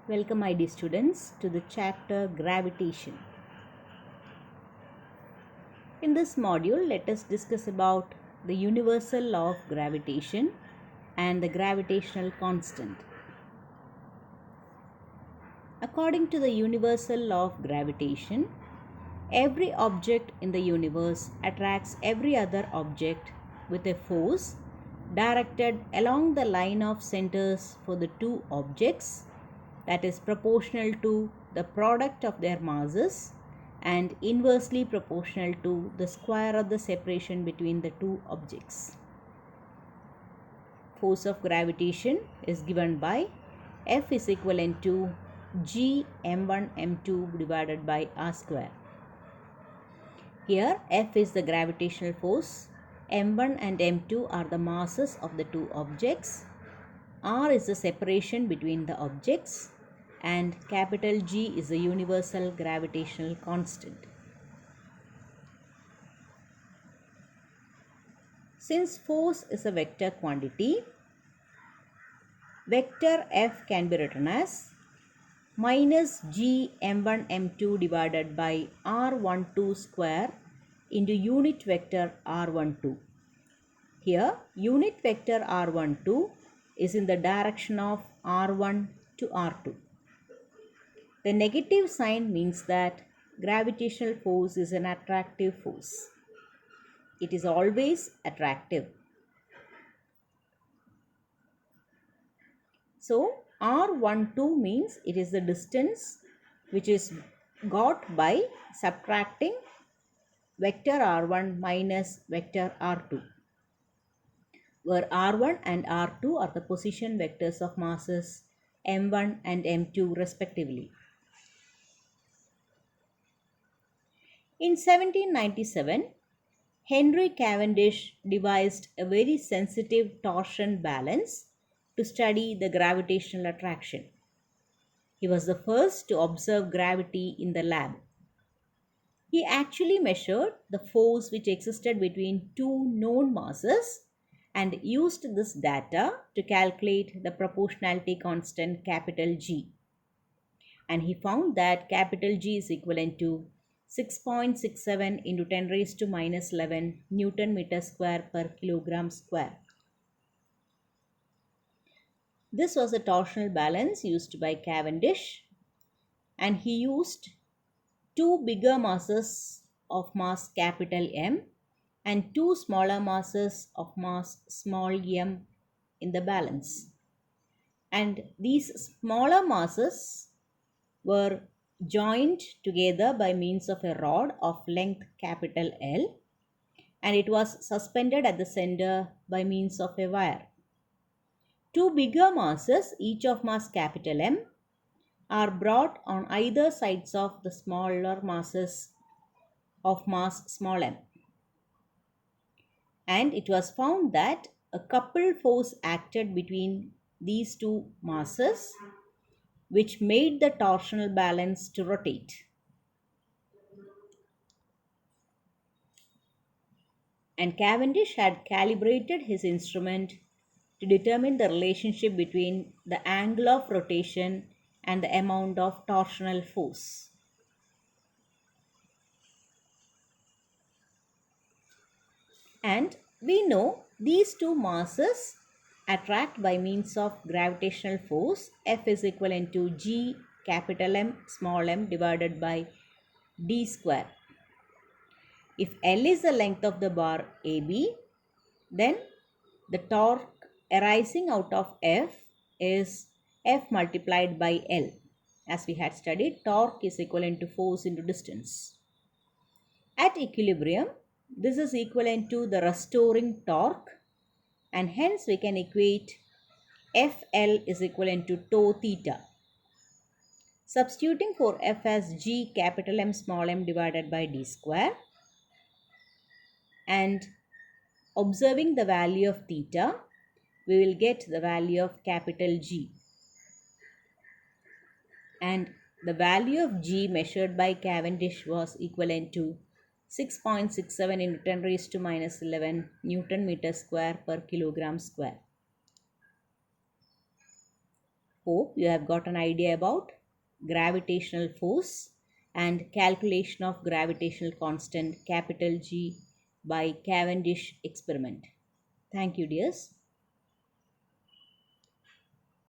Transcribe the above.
Welcome my dear students to the chapter Gravitation. In this module, let us discuss about the universal law of gravitation and the gravitational constant. According to the universal law of gravitation, every object in the universe attracts every other object with a force directed along the line of centers for the two objects, that is proportional to the product of their masses and inversely proportional to the square of the separation between the two objects. Force of gravitation is given by F is equivalent to G m1 m2 divided by r square. Here F is the gravitational force, m1 and m2 are the masses of the two objects, r is the separation between the objects, and capital G is the universal gravitational constant. Since force is a vector quantity, vector F can be written as minus G m1 m2 divided by r12 square into unit vector r12. Here unit vector r12 is in the direction of r1 to r2. The negative sign means that gravitational force is an attractive force. It is always attractive. So R12 means it is the distance which is got by subtracting vector R1 minus vector R2, where R1 and R2 are the position vectors of masses m1 and m2 respectively. In 1797, Henry Cavendish devised a very sensitive torsion balance to study the gravitational attraction. He was the first to observe gravity in the lab. He actually measured the force which existed between two known masses and used this data to calculate the proportionality constant capital G. And he found that capital G is equivalent to 6.67 into 10 raised to minus 11 Newton meter square per kilogram square. This was a torsional balance used by Cavendish, and he used two bigger masses of mass capital M and two smaller masses of mass small m in the balance. And these smaller masses were joined together by means of a rod of length capital L, and it was suspended at the center by means of a wire. Two bigger masses, each of mass capital M, are brought on either sides of the smaller masses of mass small m. And it was found that a coupled force acted between these two masses, which made the torsional balance to rotate. And Cavendish had calibrated his instrument to determine the relationship between the angle of rotation and the amount of torsional force. And we know these two masses attract by means of gravitational force. F is equivalent to G capital M small m divided by d square. If L is the length of the bar AB, then the torque arising out of F is F multiplied by L. As we had studied, torque is equivalent to force into distance. At equilibrium, this is equivalent to the restoring torque, and hence we can equate FL is equivalent to tau theta. Substituting for F as G capital M small m divided by d square and observing the value of theta, we will get the value of capital G. And the value of G measured by Cavendish was equivalent to 6.67 into 10 raised to minus 11 Newton meter square per kilogram square. Hope you have got an idea about gravitational force and calculation of gravitational constant capital G by Cavendish experiment. Thank you, dears.